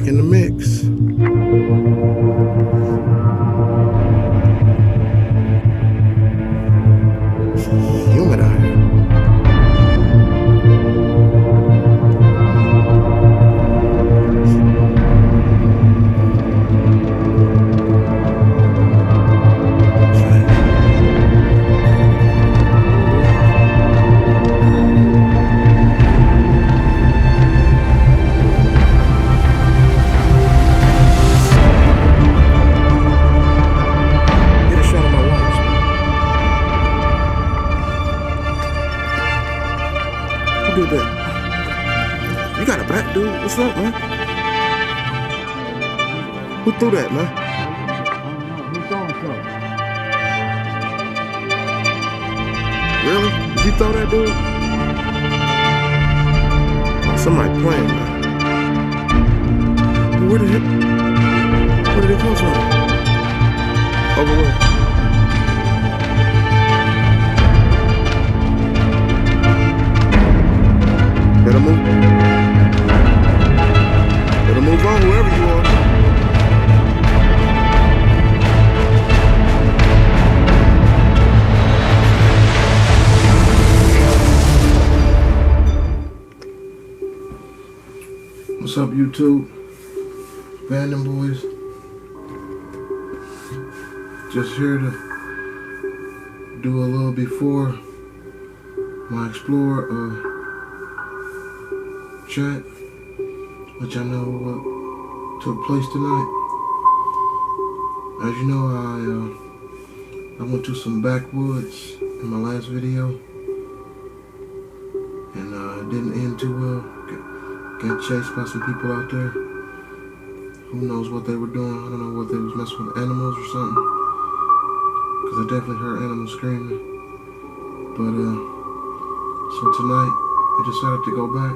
Back in the mix. Humid out here. Did that? You got a bat, dude? What's up, man? Who threw that, man? Who's throwing stuff? Really? Did you throw that, dude? Oh, somebody playing, man. Where did it come from? Over where? Better move on, whoever you are. What's up, YouTube? AbandonedBoyz. Just here to do a little before my Explorer chat, which I know took place tonight. As you know, I went to some Backwoods in my last video, and it didn't end too well. Got chased by some people out there. Who knows what they were doing? I don't know what they was messing with animals or something, because I definitely heard animals screaming. But so tonight I decided to go back.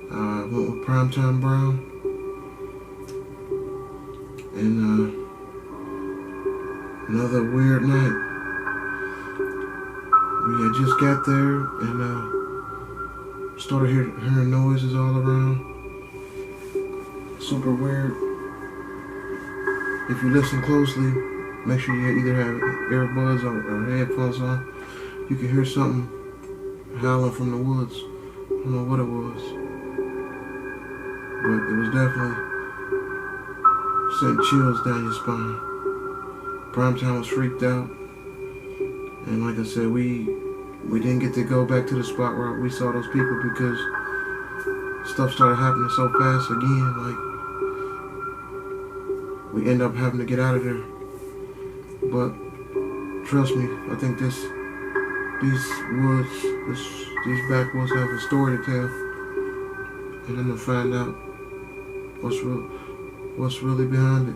I went with Primetime Brown, and another weird night. We had just got there and started hearing noises all around. Super weird. If you listen closely, make sure you either have earbuds or headphones on. You can hear something howling from the woods. I don't know what it was, but it was definitely sent chills down your spine. Primetime was freaked out, and like I said, we didn't get to go back to the spot where we saw those people because stuff started happening so fast again. Like, we end up having to get out of there. But trust me, I think these backwoods have a story to tell, and I'm gonna find out what's really behind it.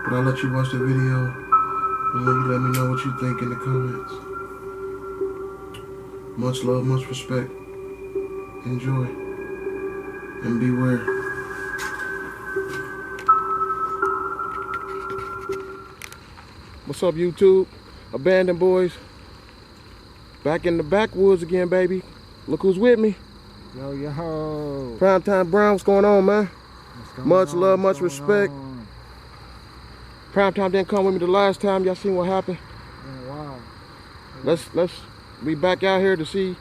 But I'll let you watch the video and you let me know what you think in the comments. Much love, much respect. Enjoy and beware. What's up, YouTube? AbandonedBoyz. Back in the backwoods again, baby. Look who's with me. Yo, yo. Primetime Brown, what's going on, man? Much love, much respect. Primetime didn't come with me the last time. Y'all seen what happened? Wow. Let's be back out here to see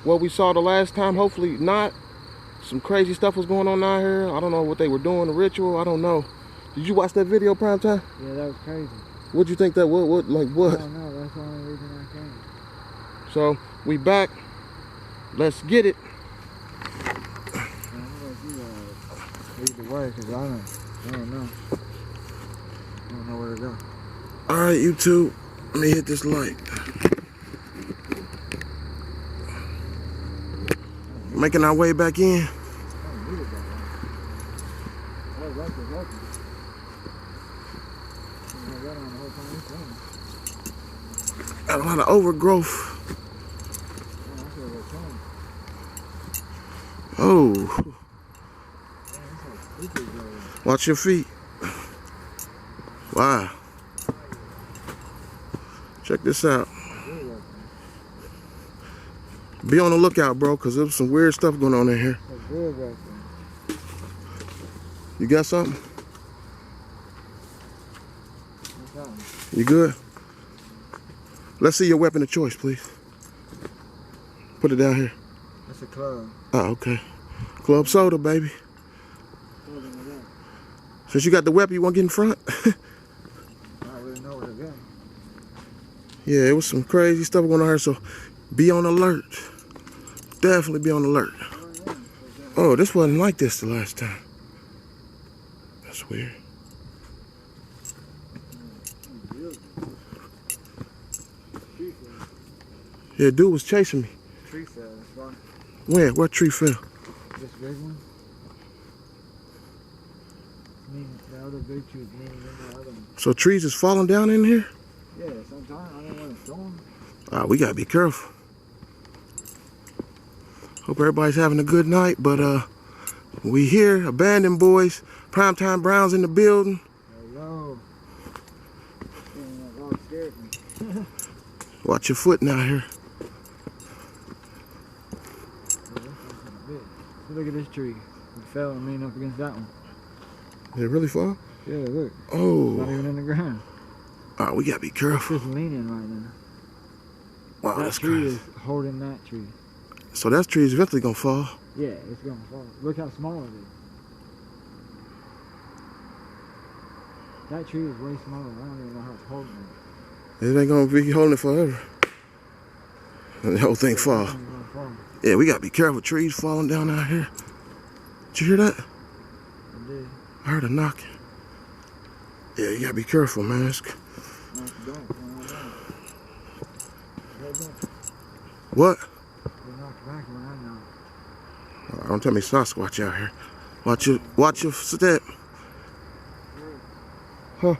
what we saw the last time. Hopefully not. Some crazy stuff was going on out here. I don't know what they were doing, the ritual. I don't know. Did you watch that video, Primetime? Yeah, that was crazy. What'd you think that what like what? I don't know. That's the only reason I came. So we back. Let's get it. Either way, cause I don't know. I don't know where to go. All right, YouTube. Let me hit this light. Making our way back in. Got a lot of overgrowth. Oh. Watch your feet. Wow. Check this out. Be on the lookout, bro, because there's some weird stuff going on in here. That's good right there. You got something? What's that one? You good? Let's see your weapon of choice, please. Put it down here. That's a club. Oh, okay. Club soda, baby. Holding it up. Since you got the weapon, you want to get in front? I don't really know where to go. Yeah, it was some crazy stuff going on here, so be on alert. Definitely be on alert. Oh, this wasn't like this the last time. That's weird. Yeah, dude was chasing me. Tree fell, that's why. Where? What tree fell? This big one? I mean, the other big tree is meaner than the other one. So trees is falling down in here? Yeah, sometimes I don't want to throw them. We gotta be careful. Hope everybody's having a good night, but we here, Abandoned Boys, Primetime Browns in the building. Hello. Yeah, that dog scared me. Watch your foot now here. Look at this tree. It fell and leaned up against that one. Did it really fall? Yeah, look. It's not Oh. even in the ground. We gotta be It's careful. just leaning right now. Wow, That that's tree crazy. is holding that tree. So that tree is eventually gonna fall. Yeah, it's gonna fall. Look how small it is. That tree is way smaller. I don't even know how it's holding it. It ain't gonna be holding it forever. And the whole thing fall. It's gonna fall. Yeah, we gotta be careful. Trees falling down out here. Did you hear that? It did. I heard a knocking. Yeah, you gotta be careful, man. Knock it down. What? They knocked back when I knocked. Don't tell me it's not Sasquatch out here. Watch your step. Huh?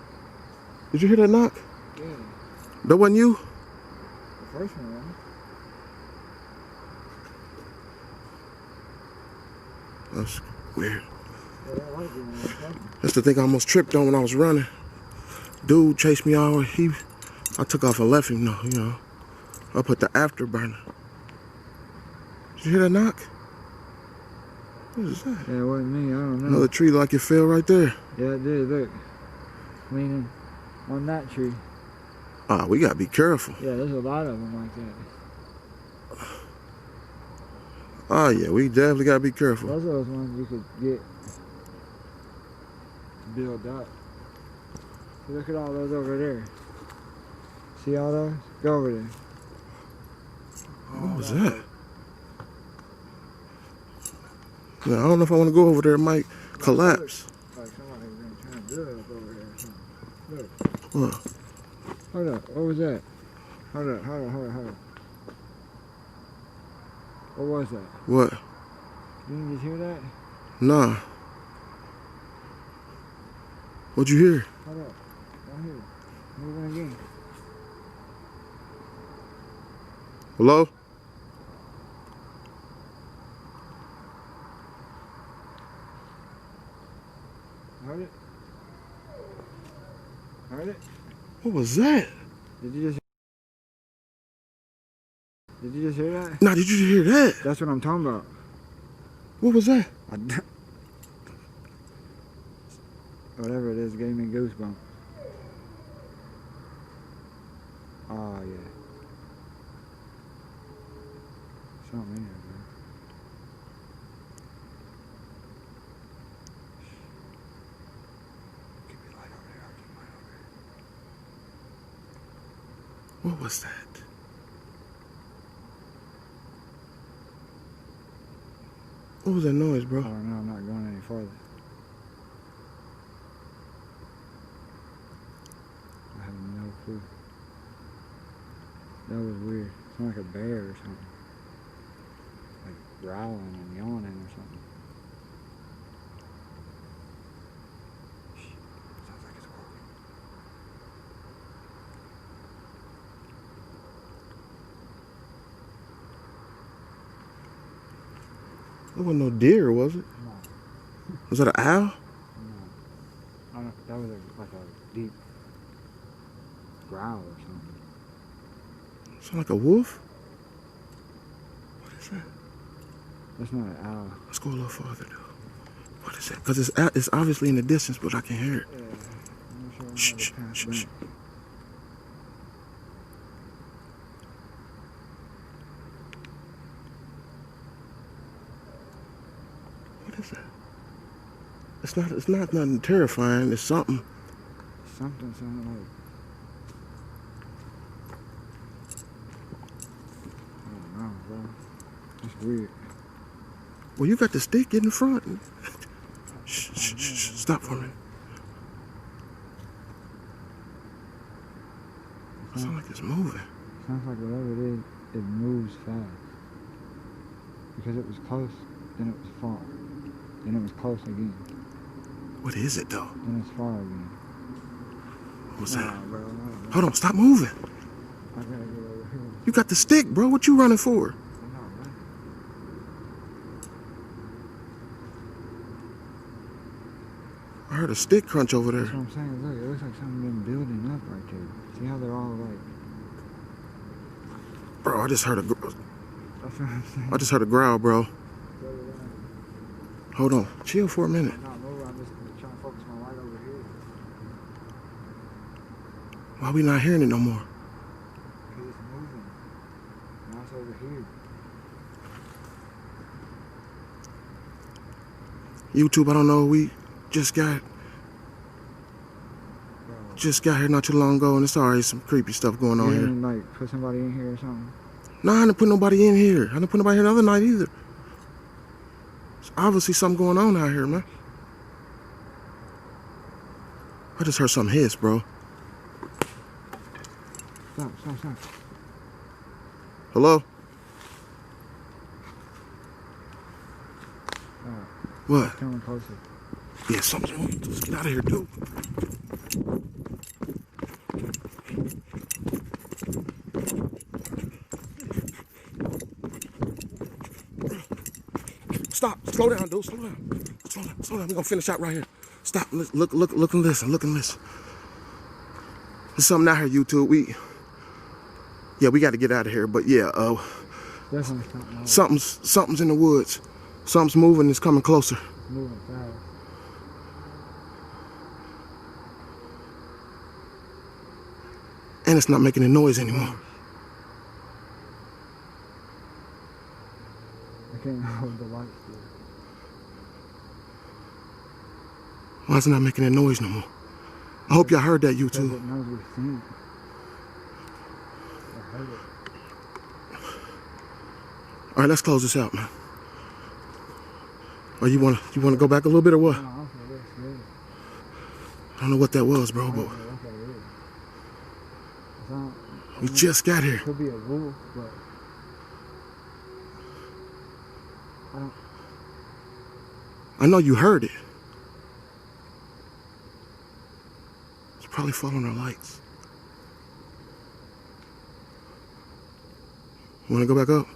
Did you hear that knock? Yeah. That wasn't you? The first one, right? That's weird. Yeah, that was it. That's the thing I almost tripped on when I was running. Dude chased me all the way. I took off and left him, though, you know. I put the afterburner. Did you hear that knock? What is that? Yeah, it wasn't me. I don't know. Another tree like it fell right there. Yeah, it did. Look. Leaning on that tree. We gotta be careful. Yeah, there's a lot of them like that. Oh yeah, we definitely gotta be careful. Those are those ones you could get build up. So look at all those over there. See all those? Go over there. What was that? Yeah, I don't know if I want to go over there. It might collapse. Like somebody was trying to build up over there or something. Look. What? Hold up. What was that? Hold up. What was that? What? You didn't just hear that? Nah. What'd you hear? Hold up. Right here. Moving again. Hello? Heard it? Heard it? What was that? Did you just hear that? Nah, did you hear that? That's what I'm talking about. What was that? Whatever it is, gave me goosebumps. Oh yeah. Something in here, bro. Keep your light over there. I'll keep mine over here. What was that? What was that noise, bro? Oh no, I'm not going any farther. I have no clue. That was weird. It sounded like a bear or something. Like growling and yawning or something. Shh. Sounds like it's walking. There wasn't no deer, was it? No. Was that an owl? No. I don't, that was like a deep growl or something. Sound like a wolf? That's not an owl. Let's go a little farther, though. What is that? Because it's obviously in the distance, but I can hear it. Yeah. I'm Shh, sure shh, shh, shh. What is that? It's not nothing terrifying. It's something. Something sounded like. I don't know, bro. It's weird. Well, you got the stick in the front. Shh, shh, shh. Stop for a minute. It sounds like it's moving. Sounds like whatever it is, it moves fast. Because it was close, then it was far. Then it was close again. What is it, though? Then it's far again. What's that? Bro, no. Hold on, stop moving. I gotta get over here. You got the stick, bro. What you running for? I'm not running. I heard a stick crunch over That's there. what I'm saying. Look, it looks like something been building up right there. See how they're all like. Bro, I just heard That's what I'm saying. I just heard a growl, bro. Hold on. Chill for a minute. I'm not moving. I'm just trying to focus my light over here. Why we not hearing it no more? Because it's moving. Now it's over here. YouTube, I don't know. We just got here not too long ago, and it's already some creepy stuff going on You here. didn't like put somebody in here or something? No, I didn't put nobody in here. I didn't put nobody here the other night either. There's obviously something going on out here, man. I just heard something hiss, bro. Stop. Hello? Alright, What? coming closer. Yeah, something's wrong. Let's get out of here, dude. Stop. Slow down, dude. Slow down. Slow down. We're gonna finish out right here. Stop. Look and listen. There's something out here, YouTube. We got to get out of here. But yeah, Definitely something. something's in the woods. Something's moving. It's coming closer. Moving fast. And it's not making a noise anymore. I can't hold the light still. Why is it not making a noise no more? I hope y'all heard that, Because YouTube. it knows we've seen it. I heard it. All right, let's close this out, man. Or you wanna go back a little bit or what? No, okay, that's good. I don't know what that was, bro, but we just got here. It could be a wolf, but I know you heard it. It's probably following our lights. Wanna go back up?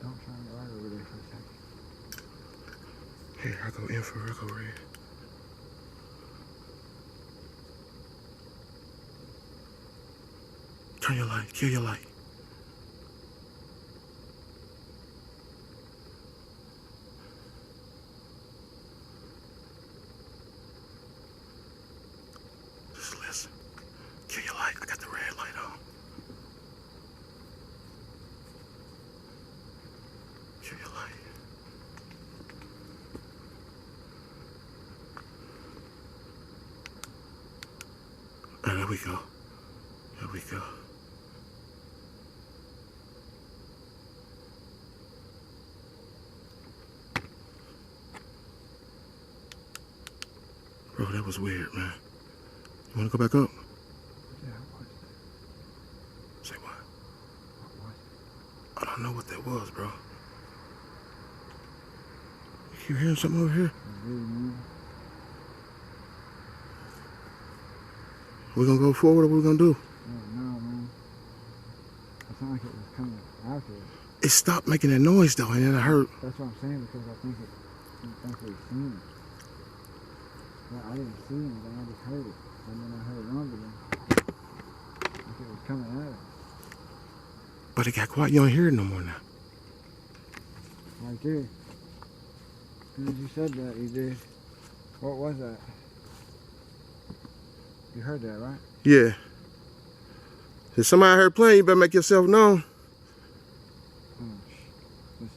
don't try and ride over there for a second. Here, I go infrared, I go red. Turn your light, kill your light. Just listen. Kill your light, I got the red light on. Kill your light. There we go. There we go. Bro, that was weird, man. You wanna go back up? Yeah, what was it? Say what? What was it? I don't know what that was, bro. You hearing something over here? It was really moving. We gonna go forward or what we gonna do? Oh, no, man. It sounded like it was coming out there. It stopped making that noise though, and then I heard. That's what I'm saying, because I think we've seen it. But I didn't see anything, I just heard it. And then I heard rumbling. Like it was coming at us. But it got quiet. You don't hear it no more now. Right there. You said that, you did. What was that? You heard that, right? Yeah. If somebody out here playing, you better make yourself known. Listen,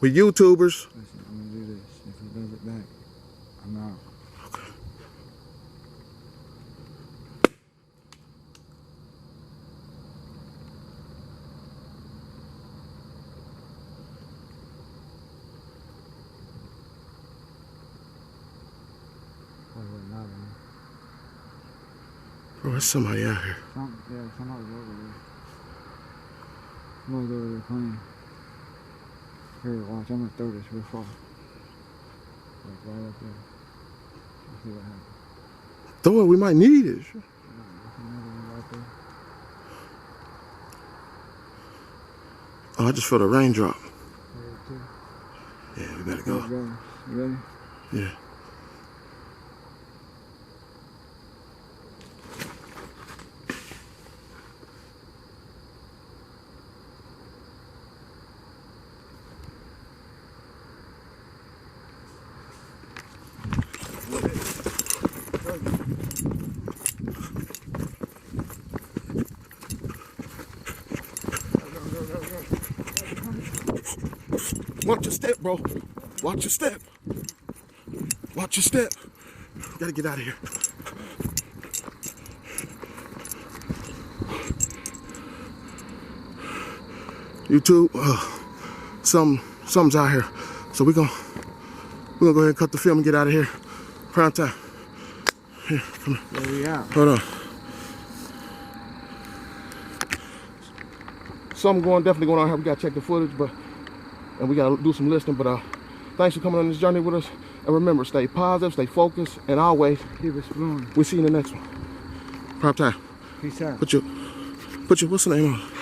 With YouTubers. listen, I'm gonna do this. If he does it back, I'm out. Okay. Bro, there's somebody out here. Yeah, somebody's over there. Somebody's over there playing. Here, watch, I'm gonna throw this real far. Like right up there. Let's see what happens. Throw it, we might need it. There's another one right there. Oh, I just felt a raindrop. There too. Yeah, we better There it go. goes. You ready? Yeah. Watch your step, bro. Watch your step. Watch your step. We gotta get out of here. YouTube, something's out here. So we're gonna go ahead and cut the film and get out of here. Prime time. Here, come here. Where we out? Hold on. Something definitely going on here. We gotta check the footage, and we gotta do some listening. But thanks for coming on this journey with us. And remember, stay positive, stay focused, and always Keep us flowing. we'll see you in the next one. Prime time. Peace out. Put your what's the name on it?